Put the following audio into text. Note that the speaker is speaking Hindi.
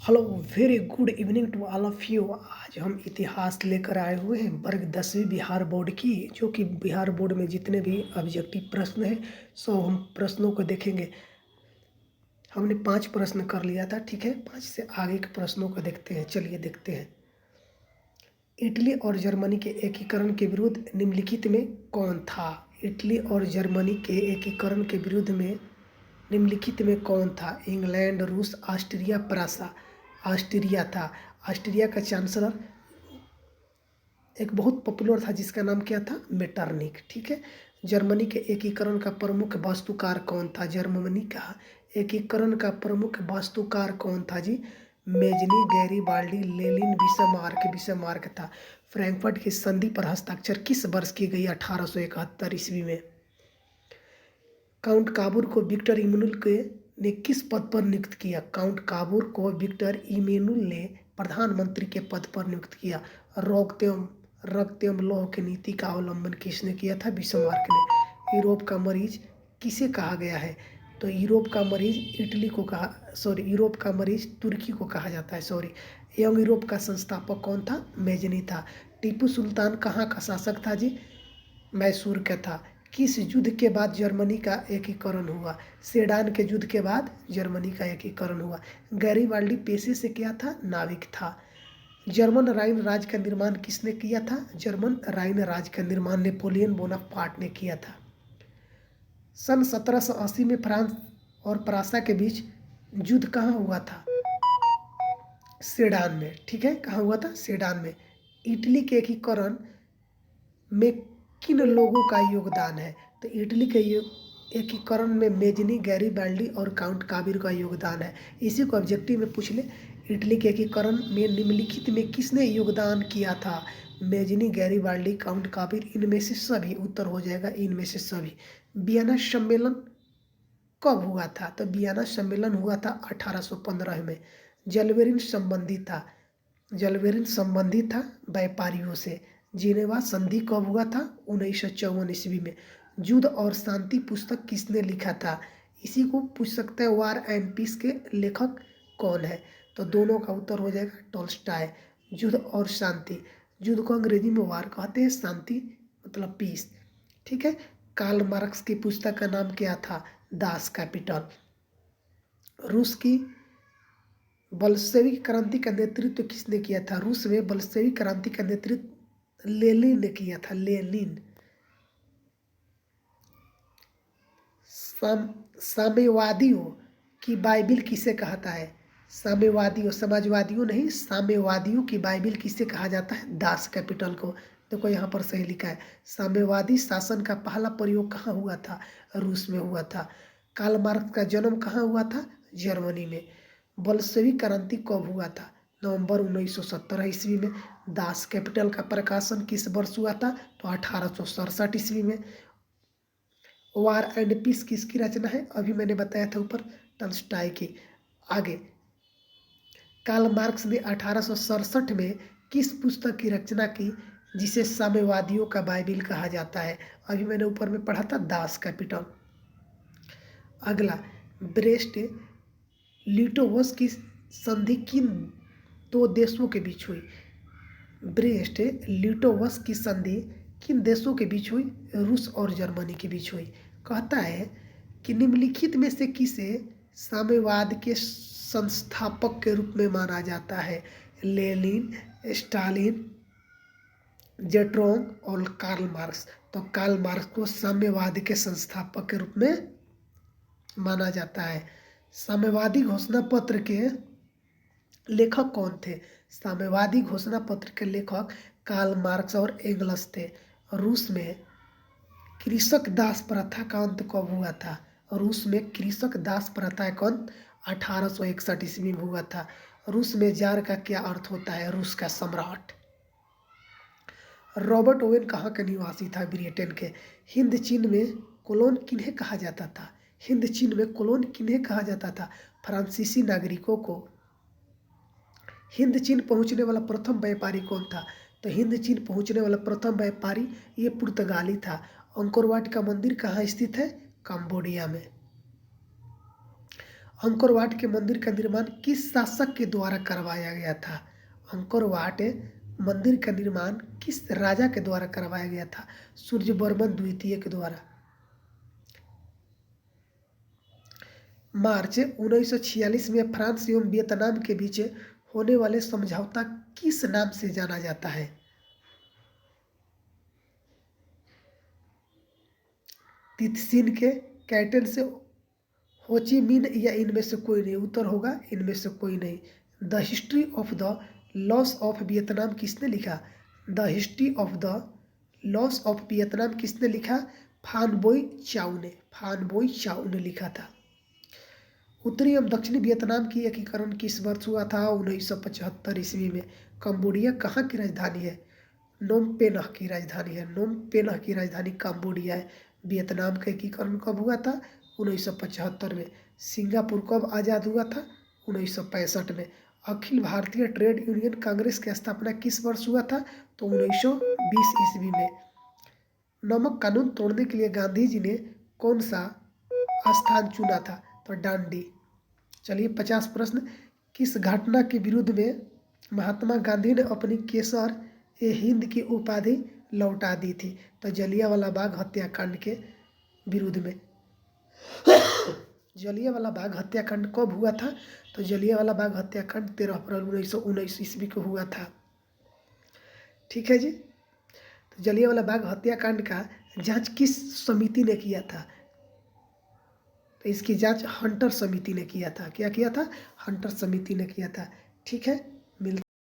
Hello, very good evening to all of you. आज हम इतिहास लेकर आए हुए हैं वर्ग 10वीं बिहार बोर्ड की, जो कि बिहार बोर्ड में जितने भी ऑब्जेक्टिव प्रश्न हैं सो हम प्रश्नों को देखेंगे। हमने 5 प्रश्न कर लिया था, ठीक है। 5 से आगे के प्रश्नों को देखते हैं। चलिए देखते हैं। इटली और जर्मनी के एकीकरण के विरुद्ध निम्नलिखित में कौन था? इटली और जर्मनी के एकीकरण के विरुद्ध में निम्नलिखित में कौन था? इंग्लैंड, रूस, ऑस्ट्रिया, फ्रांसा। ऑस्ट्रिया था। ऑस्ट्रिया का चांसलर एक बहुत पॉपुलर था जिसका नाम क्या था? मेटरनिक, ठीक है। जर्मनी के एकीकरण का प्रमुख वास्तुकार कौन था? जर्मनी का एकीकरण का प्रमुख वास्तुकार कौन था जी? Mazzini, Garibaldi, Lenin, Bismarck. Bismarck था। फ्रैंकफर्ट की संधि पर हस्ताक्षर किस वर्ष की गई? 1871 ईस्वी में। काउंट काबूर को विक्टर इमैनुअल ने किस पद पर नियुक्त किया? काउंट काबूर को विक्टर इमैनुअल ने प्रधानमंत्री के पद पर नियुक्त किया। रक्त एवं लौह की नीति का अवलंबन किसने किया था? बिस्मार्क ने। यूरोप का मरीज किसे कहा गया है? तो यूरोप का मरीज इटली को कहा, सॉरी, यूरोप का मरीज तुर्की को कहा जाता है, सॉरी। यंग यूरोप का संस्थापक कौन था? मेजनी था। टीपू सुल्तान कहाँ का शासक था जी? मैसूर का था। किस युद्ध के बाद जर्मनी का एकीकरण हुआ? सेडान के युद्ध के बाद जर्मनी का एकीकरण हुआ। गैरीबाल्डी पेशे से क्या था? नाविक था। जर्मन राइन राज्य का निर्माण किसने किया था? जर्मन राइन राज्य का निर्माण नेपोलियन बोनापार्ट ने किया था। सन 1780 में फ्रांस और फ्रांसा के बीच युद्ध कहाँ हुआ था? सेडान में, ठीक है। कहाँ हुआ था? सेडान में। इटली के एकीकरण में किन लोगों का योगदान है? तो इटली के एकीकरण में मेजनी, गैरीबाल्डी और काउंट काबिर का योगदान है। इसी को ऑब्जेक्टिव में पूछ ले। इटली के एकीकरण में निम्नलिखित में किसने योगदान किया था? मेजनी, गैरीबाल्डी, काउंट काबिर, इनमें से सभी। उत्तर हो जाएगा इनमें से सभी। वियना सम्मेलन कब हुआ था? तो वियना सम्मेलन हुआ था 1815 में। जलवेरिन संबंधी था। जलवेरिन संबंधी था व्यापारियों से। जिनेवा संधि कब हुआ था? 1954 ईस्वी में। युद्ध और शांति पुस्तक किसने लिखा था? इसी को पूछ सकते हैं, वार एंड पीस के लेखक कौन है? तो दोनों का उत्तर हो जाएगा टॉल्स्टॉय। युद्ध और शांति। युद्ध को अंग्रेजी में वार कहते हैं, शांति मतलब पीस, ठीक है। कार्ल मार्क्स की पुस्तक का नाम क्या था? Das Kapital. रूस की बल्शेविक क्रांति का नेतृत्व किसने किया था? रूस में बल्शेविक क्रांति का नेतृत्व लेनिन ने किया था। लेनिन। साम्यवादियों की बाइबिल किसे कहता है? साम्यवादियों, समाजवादियों नहीं, साम्यवादियों की बाइबिल किसे कहा जाता है? दास कैपिटल को। देखो यहाँ पर सही लिखा है। साम्यवादी शासन का पहला प्रयोग कहाँ हुआ था? रूस में हुआ था। कार्ल मार्क्स का जन्म कहाँ हुआ था? जर्मनी में। बल्शेविक क्रांति कब हुआ था? नवंबर 1917 ईस्वी में। दास कैपिटल का प्रकाशन किस वर्ष हुआ था? तो 1867 ईस्वी में। वार एंड पीस किसकी रचना है? अभी मैंने बताया था ऊपर, टॉल्स्टॉय की। आगे, कार्ल मार्क्स ने 1867 में किस पुस्तक की रचना की जिसे साम्यवादियों का बाइबिल कहा जाता है? अभी मैंने ऊपर में पढ़ा था, दास कैपिटल। अगला, ब्रेस्ट लिटोवस की संधि किन दो देशों के बीच हुई? ब्रेस्ट लिटोवस की संधि किन देशों के बीच हुई? रूस और जर्मनी के बीच हुई। कहता है कि निम्नलिखित में से किसे साम्यवाद के संस्थापक के रूप में माना जाता है? लेनिन, स्टालिन, जेट्रोंग और कार्ल मार्क्स। तो कार्ल मार्क्स को साम्यवाद के संस्थापक के रूप में माना जाता है। साम्यवादी घोषणा पत्र के लेखक कौन थे? साम्यवादी घोषणा पत्र के लेखक कार्ल मार्क्स और एंगल्स थे। रूस में कृषक दास प्रथा का अंत कब हुआ था? रूस में कृषक दास प्रथा का अंत 1861 ईस्वी में हुआ था। रूस में जार का क्या अर्थ होता है? रूस का सम्राट। रॉबर्ट ओवेन कहाँ का निवासी था? ब्रिटेन के। हिंद चीन में कोलोन किन्हें कहा जाता था? हिंद चीन में कोलोन किन्हें कहा जाता था? फ्रांसीसी नागरिकों को। हिंद चीन पहुंचने वाला प्रथम व्यापारी कौन था? तो हिंद चीन पहुंचने वाला प्रथम व्यापारी ये पुर्तगाली था। अंकोर वाट का मंदिर कहाँ स्थित है? कंबोडिया में। अंकोर वाट के मंदिर का निर्माण किस शासक के द्वारा करवाया गया था? अंकोर वाट मंदिर का निर्माण किस राजा के द्वारा करवाया गया था? सूर्यवर्मन द्वितीय के द्वारा। मार्च 1946 में फ्रांस एवं वियतनाम के बीच होने वाले समझौता किस नाम से जाना जाता है? तितसिन के, कैटन से, होची मिन या इनमें से कोई नहीं? उत्तर होगा इनमें से कोई नहीं। The history of the loss of Vietnam किसने लिखा? The history of the loss of Vietnam किसने लिखा? फान बोई चाउ ने। फान बोई चाउ ने लिखा था। उत्तरी एवं दक्षिणी वियतनाम की एकीकरण किस वर्ष हुआ था? 1975 ईस्वी में। कंबोडिया कहाँ की राजधानी है? नोम पेन्ह की राजधानी है। नोम पेन्ह की राजधानी कंबोडिया है। वियतनाम का एकीकरण कब हुआ था? 1975 में। सिंगापुर कब आज़ाद हुआ था? 1965 में। अखिल भारतीय ट्रेड यूनियन कांग्रेस की स्थापना किस वर्ष हुआ था? तो 1920 ईस्वी में। नमक कानून तोड़ने के लिए गांधी जी ने कौन सा स्थान चुना था? तो डांडी। चलिए 50 प्रश्न। किस घटना के विरुद्ध में महात्मा गांधी ने अपनी केसर ए हिंद की उपाधि लौटा दी थी? तो जलियांवाला बाग हत्याकांड के विरुद्ध में। जलियांवाला बाग हत्याकांड कब हुआ था? तो जलियांवाला बाग हत्याकांड 13 अप्रैल 1919 ईस्वी को हुआ था। ठीक है जी। तो जलियांवाला बाग हत्याकांड का जांच किस समिति ने किया था? तो इसकी जांच हंटर समिति ने किया था। क्या किया था? हंटर समिति ने किया था। ठीक है।